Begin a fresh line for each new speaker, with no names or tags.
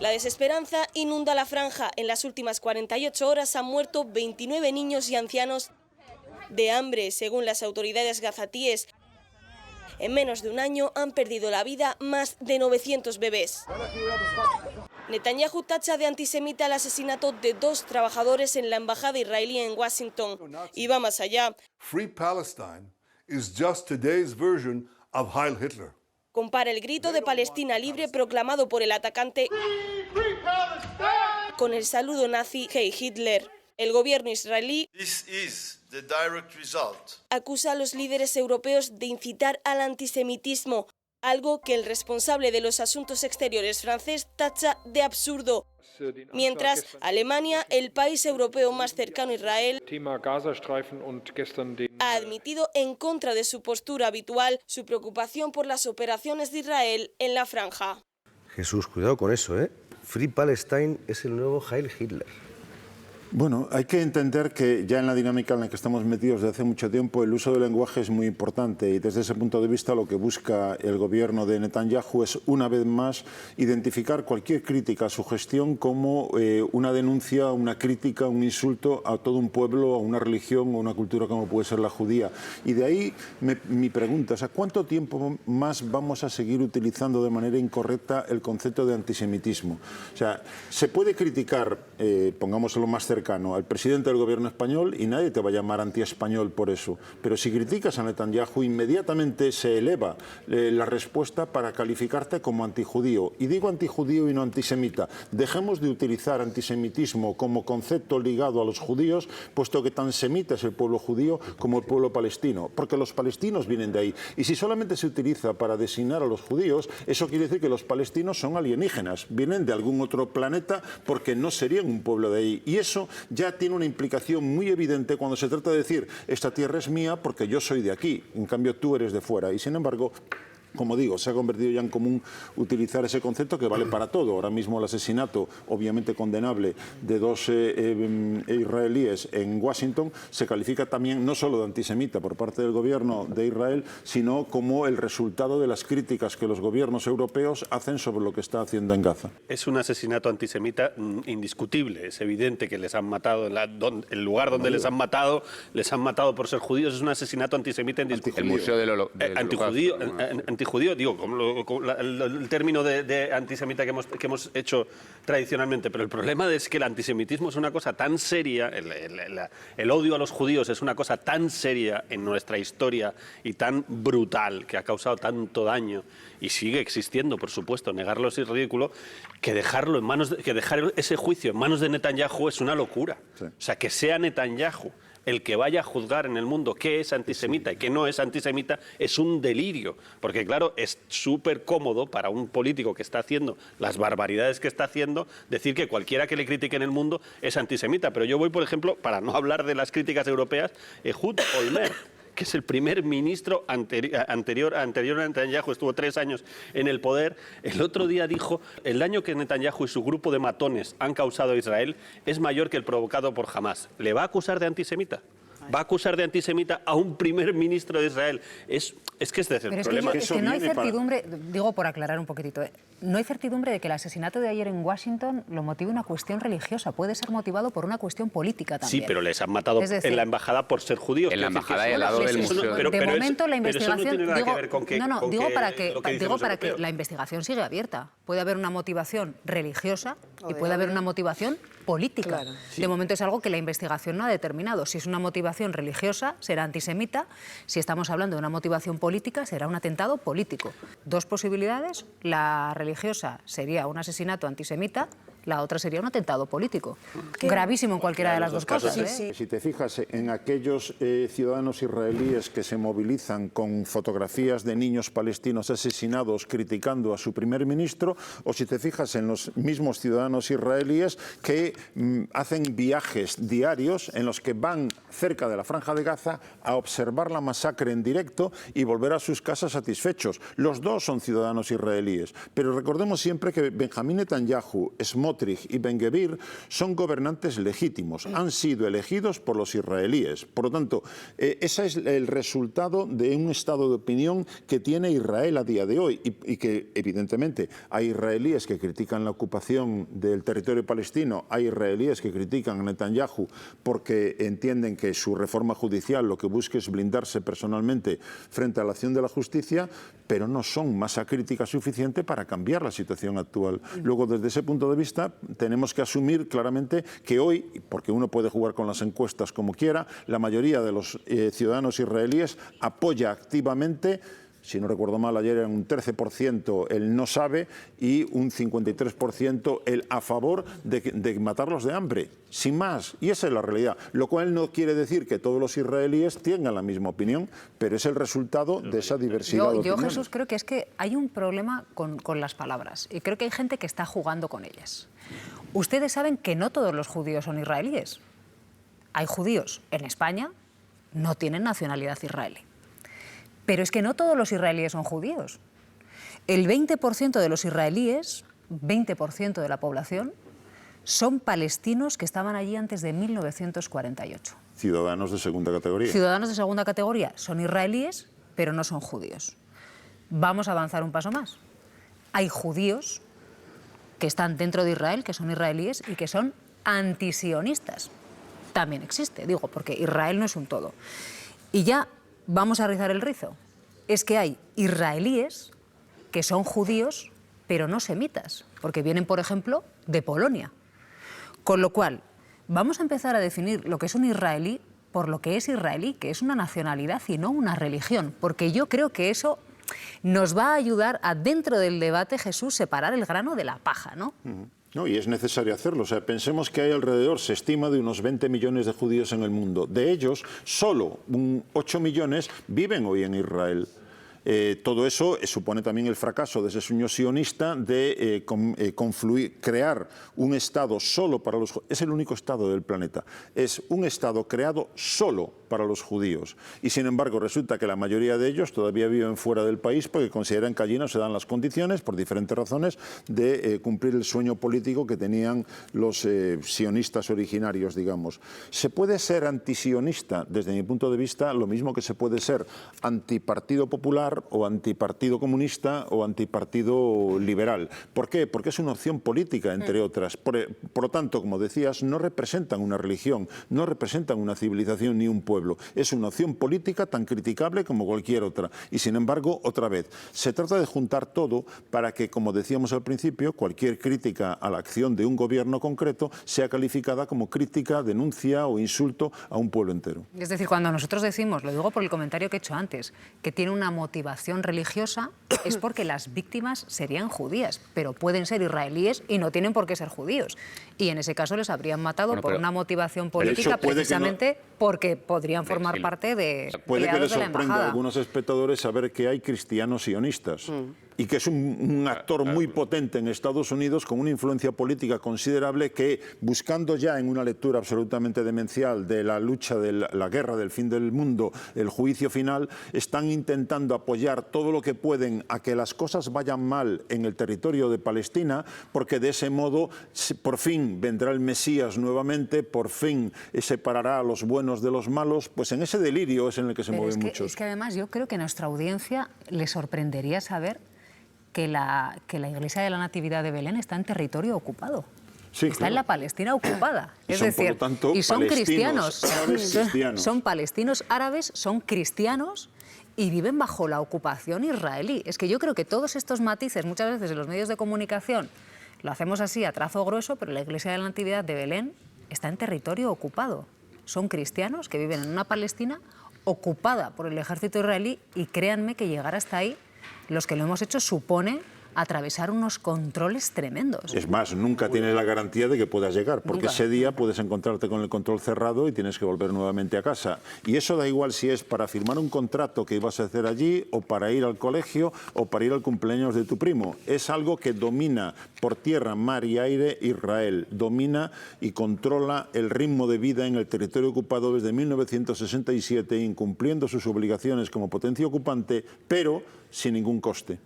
La desesperanza inunda la franja. En las últimas 48 horas han muerto 29 niños y ancianos de hambre, según las autoridades gazatíes. En menos de un año han perdido la vida más de 900 bebés. Netanyahu tacha de antisemita el asesinato de 2 trabajadores en la embajada israelí en Washington. Y va más allá.
Free Palestine is just today's version of Heil Hitler.
Compara el grito de Palestina libre proclamado por el atacante con el saludo nazi Heil Hitler. El gobierno israelí acusa a los líderes europeos de incitar al antisemitismo, algo que el responsable de los asuntos exteriores francés tacha de absurdo. Mientras, Alemania, el país europeo más cercano a Israel, ha admitido en contra de su postura habitual su preocupación por las operaciones de Israel en la franja.
Jesús, cuidado con eso, ¿eh? Free Palestine es el nuevo Heil Hitler.
Bueno, hay que entender que ya en la dinámica en la que estamos metidos desde hace mucho tiempo el uso del lenguaje es muy importante y desde ese punto de vista lo que busca el gobierno de Netanyahu es una vez más identificar cualquier crítica a su gestión como una denuncia, una crítica, un insulto a todo un pueblo, a una religión o una cultura como puede ser la judía. Y de ahí mi pregunta, o sea, ¿cuánto tiempo más vamos a seguir utilizando de manera incorrecta el concepto de antisemitismo? O sea, se puede criticar, pongámoslo más cercano, al presidente del gobierno español y nadie te va a llamar antiespañol por eso. Pero si criticas a Netanyahu, inmediatamente se eleva la respuesta para calificarte como antijudío. Y digo antijudío y no antisemita. Dejemos de utilizar antisemitismo como concepto ligado a los judíos, puesto que tan semita es el pueblo judío como el pueblo palestino. Porque los palestinos vienen de ahí. Y si solamente se utiliza para designar a los judíos, eso quiere decir que los palestinos son alienígenas. Vienen de algún otro planeta porque no serían un pueblo de ahí. Y eso ya tiene una implicación muy evidente cuando se trata de decir esta tierra es mía porque yo soy de aquí, en cambio tú eres de fuera. Y sin embargo, como digo, se ha convertido ya en común utilizar ese concepto que vale para todo. Ahora mismo el asesinato, obviamente condenable, de 2 israelíes en Washington se califica también no solo de antisemita por parte del gobierno de Israel, sino como el resultado de las críticas que los gobiernos europeos hacen sobre lo que está haciendo en Gaza.
Es un asesinato antisemita indiscutible. Es evidente que les han matado en el lugar donde les han matado por ser judíos. Es un asesinato antisemita indiscutible.
El Museo del
antijudío, antijudío, digo, el término de antisemita que hemos hecho tradicionalmente, pero el problema es que el antisemitismo es una cosa tan seria, el odio a los judíos es una cosa tan seria en nuestra historia y tan brutal, que ha causado tanto daño y sigue existiendo, por supuesto, negarlo es ridículo, que dejar ese juicio en manos de Netanyahu es una locura. Sí. O sea, que sea Netanyahu el que vaya a juzgar en el mundo qué es antisemita y qué no es antisemita es un delirio, porque claro, es súper cómodo para un político que está haciendo las barbaridades que está haciendo decir que cualquiera que le critique en el mundo es antisemita. Pero yo voy, por ejemplo, para no hablar de las críticas europeas, Ehud Olmert, que es el primer ministro anterior a Netanyahu, estuvo 3 años en el poder, el otro día dijo: el daño que Netanyahu y su grupo de matones han causado a Israel es mayor que el provocado por Hamás. ¿Le va a acusar de antisemita? ¿Va a acusar de antisemita a un primer ministro de Israel? Es que este es el problema.
Es que no hay certidumbre, digo por aclarar un poquitito, no hay certidumbre de que el asesinato de ayer en Washington lo motive una cuestión religiosa, puede ser motivado por una cuestión política también.
Sí, pero les han matado en la embajada por ser judíos.
En la embajada y al lado del museo.
De momento la investigación, digo para que
la
investigación sigue abierta. Puede haber una motivación religiosa y puede haber una motivación política. Claro, sí. De momento es algo que la investigación no ha determinado. Si es una motivación religiosa, será antisemita. Si estamos hablando de una motivación política, será un atentado político. 2 posibilidades: la religiosa sería un asesinato antisemita, la otra sería un atentado político. Gravísimo en cualquiera de las dos cosas.
Sí. Si te fijas en aquellos ciudadanos israelíes que se movilizan con fotografías de niños palestinos asesinados criticando a su primer ministro, o si te fijas en los mismos ciudadanos israelíes que hacen viajes diarios en los que van cerca de la Franja de Gaza a observar la masacre en directo y volver a sus casas satisfechos. Los dos son ciudadanos israelíes. Pero recordemos siempre que Benjamín Netanyahu, Smotrich Smotrich y Ben-Gvir son gobernantes legítimos, han sido elegidos por los israelíes. Por lo tanto, ese es el resultado de un estado de opinión que tiene Israel a día de hoy y que evidentemente hay israelíes que critican la ocupación del territorio palestino, hay israelíes que critican a Netanyahu porque entienden que su reforma judicial lo que busca es blindarse personalmente frente a la acción de la justicia, pero no son masa crítica suficiente para cambiar la situación actual. Luego, desde ese punto de vista, tenemos que asumir claramente que hoy, porque uno puede jugar con las encuestas como quiera, la mayoría de los ciudadanos israelíes apoya activamente. Si no recuerdo mal, ayer era un 13% el no sabe y un 53% el a favor de matarlos de hambre, sin más. Y esa es la realidad. Lo cual no quiere decir que todos los israelíes tengan la misma opinión, pero es el resultado de esa diversidad de opiniones.
Yo, Jesús, creo que es que hay un problema con las palabras y creo que hay gente que está jugando con ellas. Ustedes saben que no todos los judíos son israelíes. Hay judíos en España, no tienen nacionalidad israelí. Pero es que no todos los israelíes son judíos. El 20% de los israelíes, 20% de la población, son palestinos que estaban allí antes de 1948.
Ciudadanos de segunda categoría.
Ciudadanos de segunda categoría. Son israelíes, pero no son judíos. Vamos a avanzar un paso más. Hay judíos que están dentro de Israel, que son israelíes y que son antisionistas. También existe, digo, porque Israel no es un todo. Y ya vamos a rizar el rizo. Es que hay israelíes que son judíos, pero no semitas, porque vienen, por ejemplo, de Polonia. Con lo cual, vamos a empezar a definir lo que es un israelí por lo que es israelí, que es una nacionalidad y no una religión, porque yo creo que eso nos va a ayudar a, dentro del debate, Jesús, separar el grano de la paja, ¿no?
No, y es necesario hacerlo. O sea, pensemos que hay alrededor, se estima, de unos 20 millones de judíos en el mundo. De ellos, solo 8 millones viven hoy en Israel. Todo eso supone también el fracaso de ese sueño sionista de crear un Estado solo para los judíos. Es el único Estado del planeta. Es un Estado creado solo para los judíos. Y sin embargo resulta que la mayoría de ellos todavía viven fuera del país porque consideran que allí no se dan las condiciones, por diferentes razones, de cumplir el sueño político que tenían los sionistas originarios, digamos. Se puede ser antisionista, desde mi punto de vista, lo mismo que se puede ser antipartido popular o antipartido comunista o antipartido liberal. ¿Por qué? Porque es una opción política, entre otras. Por lo tanto, como decías, no representan una religión, no representan una civilización ni un pueblo. Es una opción política tan criticable como cualquier otra. Y sin embargo, otra vez, se trata de juntar todo para que, como decíamos al principio, cualquier crítica a la acción de un gobierno concreto sea calificada como crítica, denuncia o insulto a un pueblo entero.
Es decir, cuando nosotros decimos, lo digo por el comentario que he hecho antes, que tiene una motivación religiosa, es porque las víctimas serían judías, pero pueden ser israelíes y no tienen por qué ser judíos. Y en ese caso les habrían matado por una motivación política, precisamente porque podrían formar parte de
puede que les
de la
sorprenda a
embajada.
algunos espectadores saber que hay cristianos sionistas y que es un actor muy potente en Estados Unidos con una influencia política considerable que, buscando ya en una lectura absolutamente demencial de la lucha de la guerra del fin del mundo, el juicio final, están intentando apoyar todo lo que pueden a que las cosas vayan mal en el territorio de Palestina, porque de ese modo por fin vendrá el Mesías nuevamente, por fin separará a los buenos de los malos. Pues en ese delirio es en el que se mueven muchos.
Es que además yo creo que a nuestra audiencia le sorprendería saber que la Iglesia de la Natividad de Belén está en territorio ocupado.
Sí,
está en la Palestina ocupada.
Y
es
son,
decir,
por lo tanto,
y son cristianos.
Árabes cristianos.
Son palestinos árabes, son cristianos y viven bajo la ocupación israelí. Es que yo creo que todos estos matices, muchas veces en los medios de comunicación, lo hacemos así a trazo grueso, pero la Iglesia de la Natividad de Belén está en territorio ocupado. Son cristianos que viven en una Palestina ocupada por el ejército israelí y créanme que llegar hasta ahí, los que lo hemos hecho, supone atravesar unos controles tremendos.
Es más, nunca tienes la garantía de que puedas llegar, porque ese día puedes encontrarte con el control cerrado y tienes que volver nuevamente a casa. Y eso da igual si es para firmar un contrato que ibas a hacer allí, o para ir al colegio, o para ir al cumpleaños de tu primo. Es algo que domina por tierra, mar y aire Israel. Domina y controla el ritmo de vida en el territorio ocupado desde 1967, incumpliendo sus obligaciones como potencia ocupante, pero sin ningún coste.